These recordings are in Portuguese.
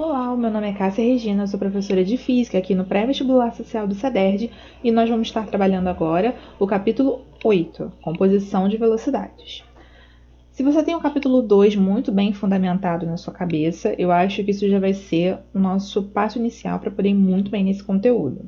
Olá, o meu nome é Cássia Regina, eu sou professora de Física aqui no Pré-Vestibular Social do CEDERJ e nós vamos estar trabalhando agora o capítulo 8, Composição de Velocidades. Se você tem o capítulo 2 muito bem fundamentado na sua cabeça, eu acho que isso já vai ser o nosso passo inicial para poder ir muito bem nesse conteúdo.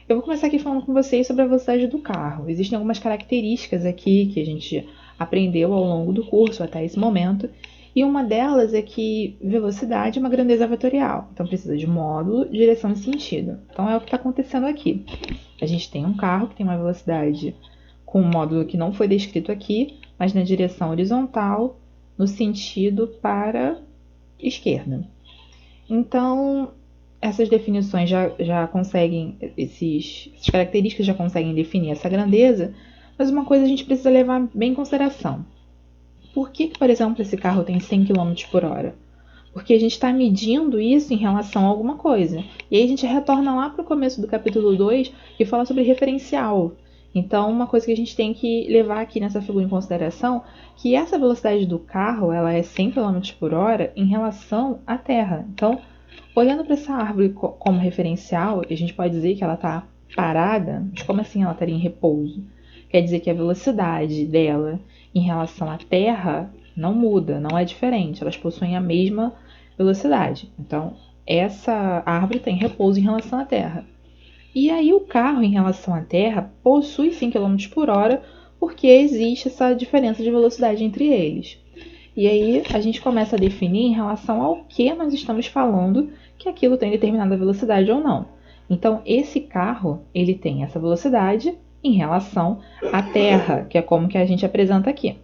Eu vou começar aqui falando com vocês sobre a velocidade do carro. Existem algumas características aqui que a gente aprendeu ao longo do curso até esse momento, e uma delas é que velocidade é uma grandeza vetorial, então precisa de módulo, direção e sentido. Então é o que está acontecendo aqui. A gente tem um carro que tem uma velocidade com um módulo que não foi descrito aqui, mas na direção horizontal, no sentido para esquerda. Então, essas definições já conseguem, essas características já conseguem definir essa grandeza, mas uma coisa a gente precisa levar bem em consideração. Por que, por exemplo, esse carro tem 100 km por hora? Porque a gente está medindo isso em relação a alguma coisa. E aí a gente retorna lá para o começo do capítulo 2, que fala sobre referencial. Então, uma coisa que a gente tem que levar aqui nessa figura em consideração, que essa velocidade do carro ela é 100 km por hora em relação à Terra. Então, olhando para essa árvore como referencial, a gente pode dizer que ela está parada, mas como assim ela estaria em repouso? Quer dizer que a velocidade dela em relação à Terra não muda, não é diferente, elas possuem a mesma velocidade. Então, essa árvore tem repouso em relação à Terra. E aí o carro em relação à Terra possui 100 km por hora porque existe essa diferença de velocidade entre eles. E aí a gente começa a definir em relação ao que nós estamos falando que aquilo tem determinada velocidade ou não. Então, esse carro, ele tem essa velocidade em relação à Terra, que é como que a gente apresenta aqui.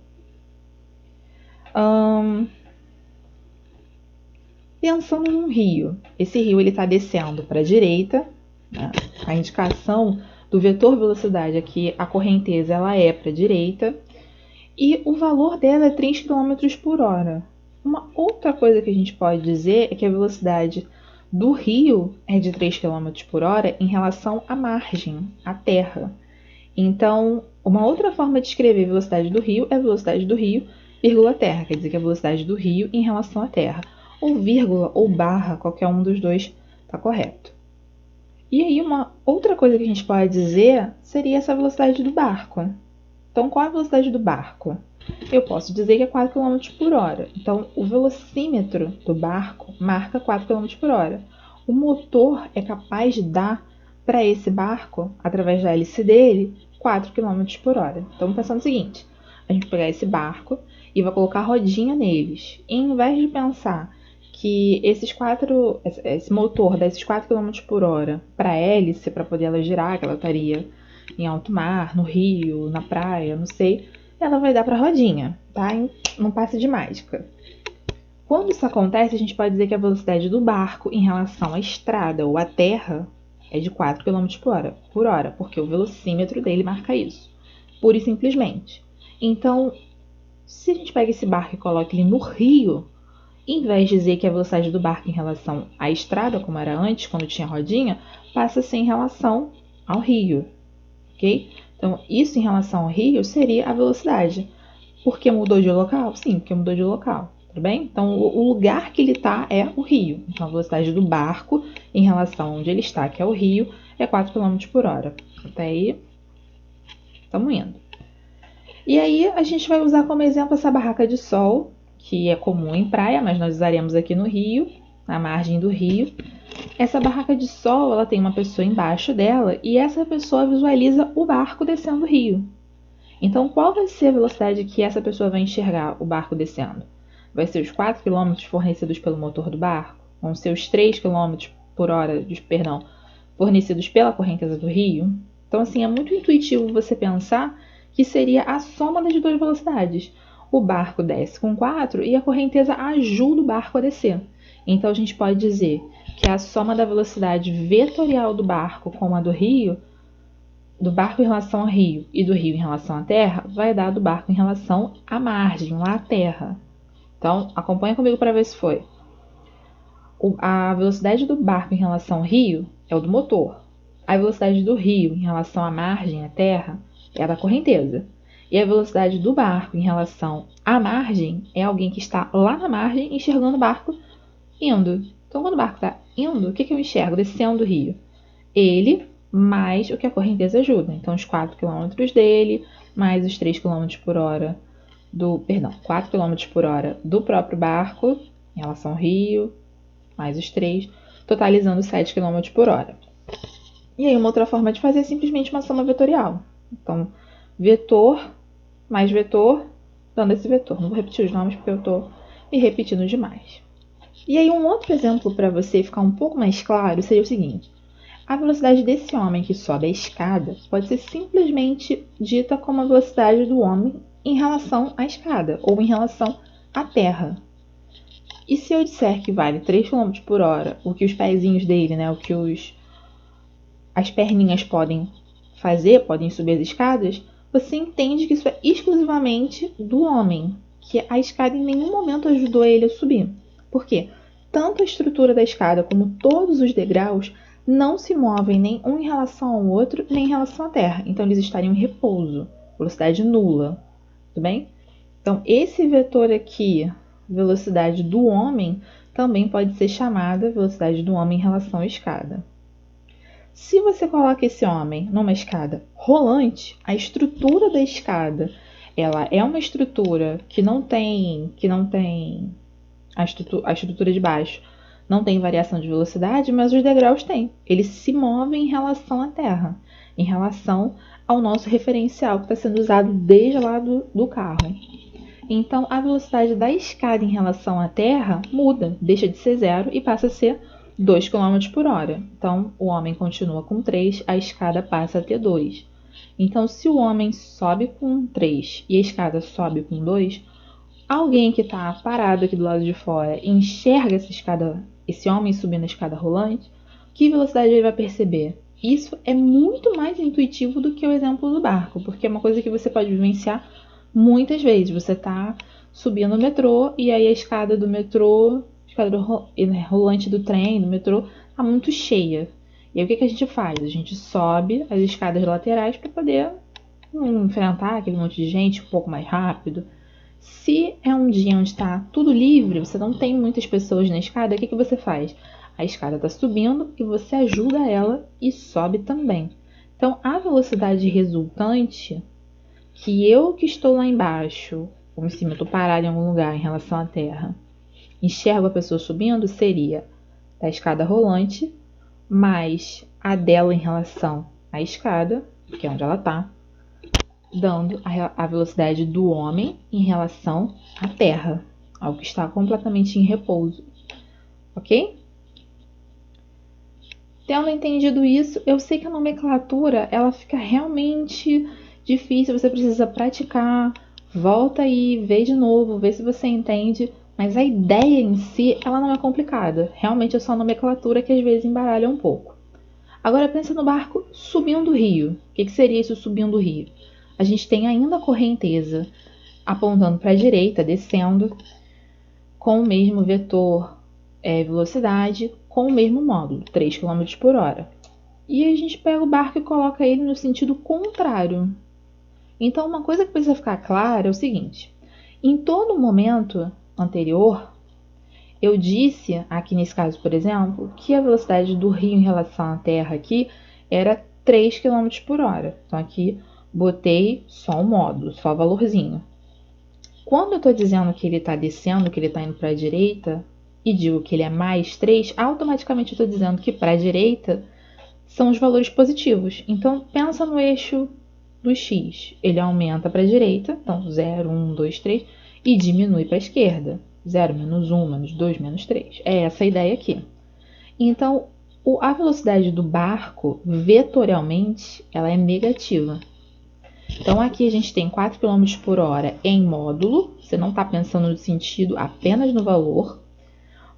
Pensando num rio, esse rio está descendo para a direita, né? A indicação do vetor velocidade aqui, a correnteza, ela é para a direita, e o valor dela é 3 km por hora. Uma outra coisa que a gente pode dizer é que a velocidade do rio é de 3 km por hora em relação à margem, à terra. Então, uma outra forma de escrever a velocidade do rio é a velocidade do rio, vírgula terra, quer dizer que a velocidade do rio em relação à terra. Ou vírgula ou barra, qualquer um dos dois está correto. E aí, uma outra coisa que a gente pode dizer seria essa velocidade do barco. Então, qual é a velocidade do barco? Eu posso dizer que é 4 km por hora. Então, o velocímetro do barco marca 4 km por hora. O motor é capaz de dar para esse barco, através da hélice dele, 4 km por hora. Então, pensando o seguinte, a gente vai pegar esse barco e vai colocar rodinha neles. E, em vez de pensar que esse motor dá esses 4 km por hora para a hélice, para poder ela girar, que ela estaria em alto mar, no rio, na praia, não sei, ela vai dar para a rodinha, tá? Não passe de mágica. Quando isso acontece, a gente pode dizer que a velocidade do barco em relação à estrada ou à terra é de 4 km por hora, porque o velocímetro dele marca isso, pura e simplesmente. Então, se a gente pega esse barco e coloca ele no rio, em vez de dizer que a velocidade do barco em relação à estrada, como era antes, quando tinha rodinha, passa a ser em relação ao rio, ok? Então, isso em relação ao rio seria a velocidade. Porque mudou de local? Sim, porque mudou de local. Tudo bem? Então, o lugar que ele está é o rio. Então, a velocidade do barco em relação onde ele está, que é o rio, é 4 km por hora. Até aí, estamos indo. E aí, a gente vai usar como exemplo essa barraca de sol, que é comum em praia, mas nós usaremos aqui no rio, na margem do rio. Essa barraca de sol, ela tem uma pessoa embaixo dela e essa pessoa visualiza o barco descendo o rio. Então, qual vai ser a velocidade que essa pessoa vai enxergar o barco descendo? Vai ser os 4 km fornecidos pelo motor do barco? Vão ser os 3 km por hora, fornecidos pela correnteza do rio? Então, assim, é muito intuitivo você pensar que seria a soma das duas velocidades. O barco desce com 4 e a correnteza ajuda o barco a descer. Então, a gente pode dizer que a soma da velocidade vetorial do barco com a do rio, do barco em relação ao rio e do rio em relação à terra, vai dar do barco em relação à margem, lá à terra. Então, acompanha comigo para ver se foi. A velocidade do barco em relação ao rio é o do motor. A velocidade do rio em relação à margem, à terra, é a da correnteza. E a velocidade do barco em relação à margem é alguém que está lá na margem enxergando o barco indo. Então, quando o barco está indo, o que eu enxergo descendo do rio? Ele mais o que a correnteza ajuda. Então, os 4 km dele, mais os 3 km por hora 4 km por hora do próprio barco, em relação ao rio, mais os 3, totalizando 7 km por hora. E aí, uma outra forma de fazer é simplesmente uma soma vetorial. Então, vetor mais vetor, dando esse vetor. Não vou repetir os nomes porque eu estou me repetindo demais. E aí, um outro exemplo para você ficar um pouco mais claro seria o seguinte. A velocidade desse homem que sobe a escada pode ser simplesmente dita como a velocidade do homem em relação à escada ou em relação à terra. E se eu disser que vale 3 km por hora, o que os pezinhos dele, né, o que as perninhas podem fazer, podem subir as escadas, você entende que isso é exclusivamente do homem, que a escada em nenhum momento ajudou ele a subir. Por quê? Tanto a estrutura da escada como todos os degraus não se movem nem um em relação ao outro, nem em relação à terra. Então, eles estariam em repouso, velocidade nula. Tudo bem? Então, esse vetor aqui, velocidade do homem, também pode ser chamada velocidade do homem em relação à escada. Se você coloca esse homem numa escada rolante, a estrutura da escada, ela é uma estrutura que não tem a estrutura de baixo não tem variação de velocidade, mas os degraus têm. Eles se movem em relação à terra, em relação ao nosso referencial que está sendo usado desde lá do carro. Então, a velocidade da escada em relação à terra muda, deixa de ser 0 e passa a ser 2 km por hora. Então, o homem continua com 3, a escada passa a ter 2. Então, se o homem sobe com 3 e a escada sobe com 2, alguém que está parado aqui do lado de fora enxerga esse homem subindo a escada rolante, que velocidade ele vai perceber? Isso é muito mais intuitivo do que o exemplo do barco, porque é uma coisa que você pode vivenciar muitas vezes. Você está subindo o metrô e aí a escada do metrô, a escada rolante do trem, do metrô, está muito cheia. E aí o que a gente faz? A gente sobe as escadas laterais para poder enfrentar aquele monte de gente um pouco mais rápido. Se é um dia onde está tudo livre, você não tem muitas pessoas na escada, o que você faz? A escada está subindo e você ajuda ela e sobe também. Então, a velocidade resultante, que eu que estou lá embaixo, ou em cima, eu estou parado em algum lugar em relação à terra, enxergo a pessoa subindo, seria da escada rolante, mais a dela em relação à escada, que é onde ela está, dando a velocidade do homem em relação à terra, ao que está completamente em repouso. Ok? Tendo entendido isso, eu sei que a nomenclatura ela fica realmente difícil, você precisa praticar, volta aí, vê de novo, vê se você entende, mas a ideia em si ela não é complicada, realmente é só a nomenclatura que às vezes embaralha um pouco. Agora pensa no barco subindo o rio. O que seria isso subindo o rio? A gente tem ainda a correnteza apontando para a direita, descendo, com o mesmo vetor velocidade, com o mesmo módulo, 3 km por hora. E a gente pega o barco e coloca ele no sentido contrário. Então, uma coisa que precisa ficar clara é o seguinte. Em todo momento anterior, eu disse, aqui nesse caso, por exemplo, que a velocidade do rio em relação à terra aqui era 3 km por hora. Então, aqui botei só o módulo, só o valorzinho. Quando eu estou dizendo que ele está descendo, que ele está indo para a direita, e digo que ele é mais 3, automaticamente eu estou dizendo que para a direita são os valores positivos. Então, pensa no eixo do x. Ele aumenta para a direita, então 0, 1, 2, 3, e diminui para a esquerda. 0, menos 1, menos 2, menos 3. É essa a ideia aqui. Então, a velocidade do barco, vetorialmente, ela é negativa. Então, aqui a gente tem 4 km por hora em módulo. Você não está pensando no sentido, apenas no valor.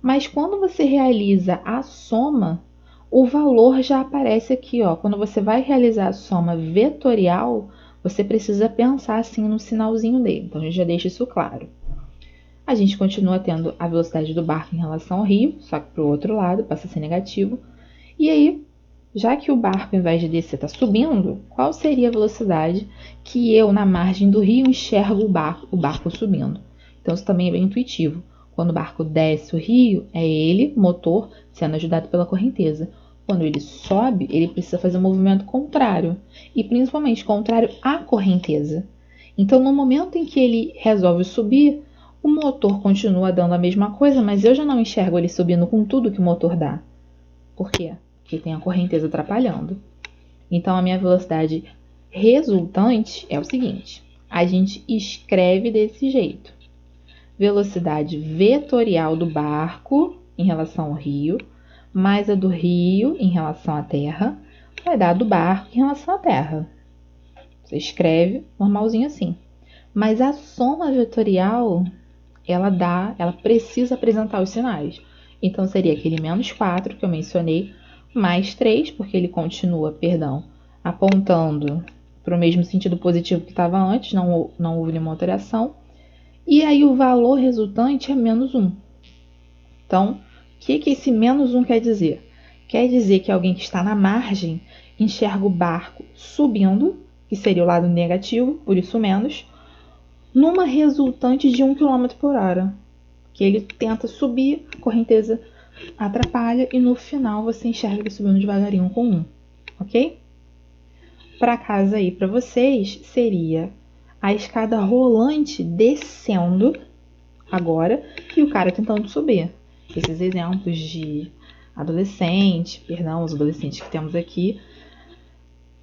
Mas quando você realiza a soma, o valor já aparece aqui, ó. Quando você vai realizar a soma vetorial, você precisa pensar assim no sinalzinho dele. Então, a gente já deixa isso claro. A gente continua tendo a velocidade do barco em relação ao rio, só que para o outro lado, passa a ser negativo. E aí, já que o barco, ao invés de descer, está subindo, qual seria a velocidade que eu, na margem do rio, enxergo o barco subindo? Então, isso também é bem intuitivo. Quando o barco desce o rio, é ele, motor, sendo ajudado pela correnteza. Quando ele sobe, ele precisa fazer um movimento contrário, e principalmente contrário à correnteza. Então, no momento em que ele resolve subir, o motor continua dando a mesma coisa, mas eu já não enxergo ele subindo com tudo que o motor dá. Por quê? Porque tem a correnteza atrapalhando. Então, a minha velocidade resultante é o seguinte: a gente escreve desse jeito. Velocidade vetorial do barco em relação ao rio, mais a do rio em relação à terra, vai dar do barco em relação à terra. Você escreve normalzinho assim. Mas a soma vetorial, ela precisa apresentar os sinais. Então, seria aquele menos 4 que eu mencionei, mais 3, porque ele continua, apontando para o mesmo sentido positivo que estava antes, não houve nenhuma alteração. E aí o valor resultante é menos 1. Então, o que esse menos 1 quer dizer? Quer dizer que alguém que está na margem enxerga o barco subindo, que seria o lado negativo, por isso menos, numa resultante de 1 km por hora. Que ele tenta subir, a correnteza atrapalha e no final você enxerga ele subindo devagarinho com 1. Ok? Para casa aí para vocês seria a escada rolante descendo agora e o cara tentando subir. Esses exemplos de os adolescentes que temos aqui,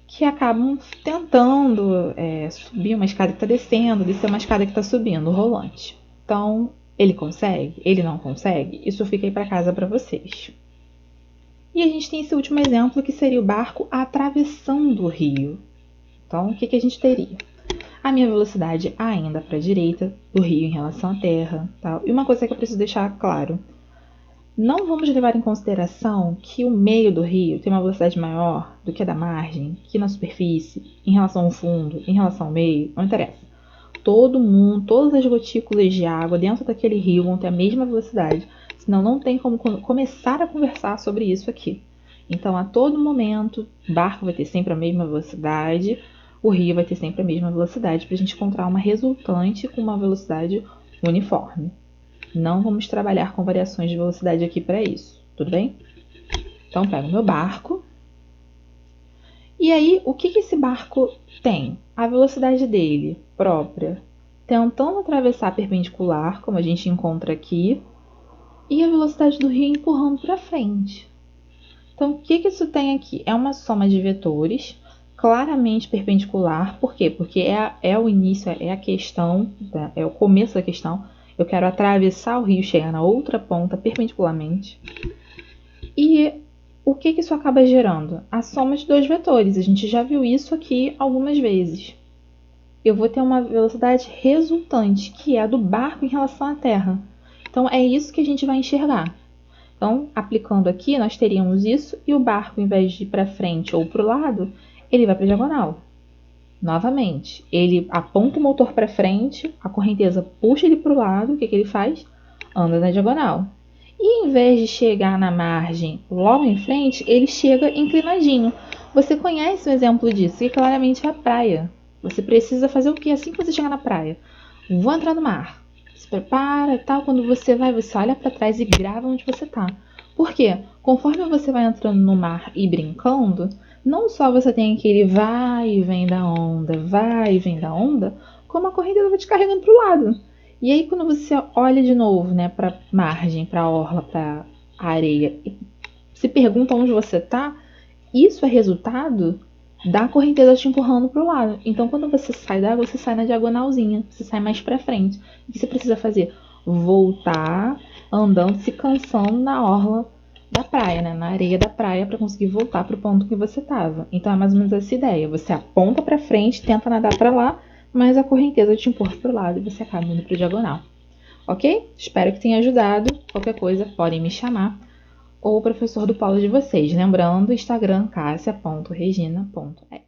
que acabam tentando subir uma escada que está descendo, descer uma escada que está subindo, o rolante. Então, ele consegue? Ele não consegue? Isso fica aí para casa para vocês. E a gente tem esse último exemplo, que seria o barco atravessando o rio. Então, o que a gente teria? A minha velocidade ainda para a direita do rio em relação à terra. Tá? E uma coisa que eu preciso deixar claro. Não vamos levar em consideração que o meio do rio tem uma velocidade maior do que a da margem, que na superfície, em relação ao fundo, em relação ao meio, não interessa. Todo mundo, todas as gotículas de água dentro daquele rio vão ter a mesma velocidade, senão não tem como começar a conversar sobre isso aqui. Então, a todo momento, o barco vai ter sempre a mesma velocidade, o rio vai ter sempre a mesma velocidade para a gente encontrar uma resultante com uma velocidade uniforme. Não vamos trabalhar com variações de velocidade aqui para isso, tudo bem? Então, pego o meu barco. E aí, o que esse barco tem? A velocidade dele própria, tentando atravessar a perpendicular, como a gente encontra aqui, e a velocidade do rio empurrando para frente. Então, o que isso tem aqui? É uma soma de vetores, claramente perpendicular. Por quê? Porque é o início, é a questão, é o começo da questão. Eu quero atravessar o rio, chegar na outra ponta perpendicularmente. E o que isso acaba gerando? A soma de dois vetores. A gente já viu isso aqui algumas vezes. Eu vou ter uma velocidade resultante, que é a do barco em relação à terra. Então, é isso que a gente vai enxergar. Então, aplicando aqui, nós teríamos isso, e o barco, em vez de ir para frente ou para o lado, ele vai para a diagonal. Novamente, ele aponta o motor para frente, a correnteza puxa ele para o lado, o que ele faz? Anda na diagonal. E em vez de chegar na margem logo em frente, ele chega inclinadinho. Você conhece um exemplo disso, que claramente é a praia. Você precisa fazer o que assim que você chegar na praia? Vou entrar no mar. Se prepara e tal, quando você vai, você olha para trás e grava onde você está. Por quê? Conforme você vai entrando no mar e brincando, não só você tem aquele vai e vem da onda, como a correnteza vai te carregando para o lado. E aí, quando você olha de novo, né, para a margem, para a orla, para a areia, e se pergunta onde você está, isso é resultado da correnteza te empurrando para o lado. Então, quando você sai da água, você sai na diagonalzinha, você sai mais para frente. O que você precisa fazer? Voltar andando, se cansando na orla da praia, né, na areia da praia, para conseguir voltar para o ponto que você estava. Então, é mais ou menos essa ideia. Você aponta para frente, tenta nadar para lá, mas a correnteza te empurra para o lado e você acaba indo para a diagonal. Ok? Espero que tenha ajudado. Qualquer coisa, podem me chamar. Ou o professor do polo de vocês. Lembrando, Instagram, cassia.regina.s.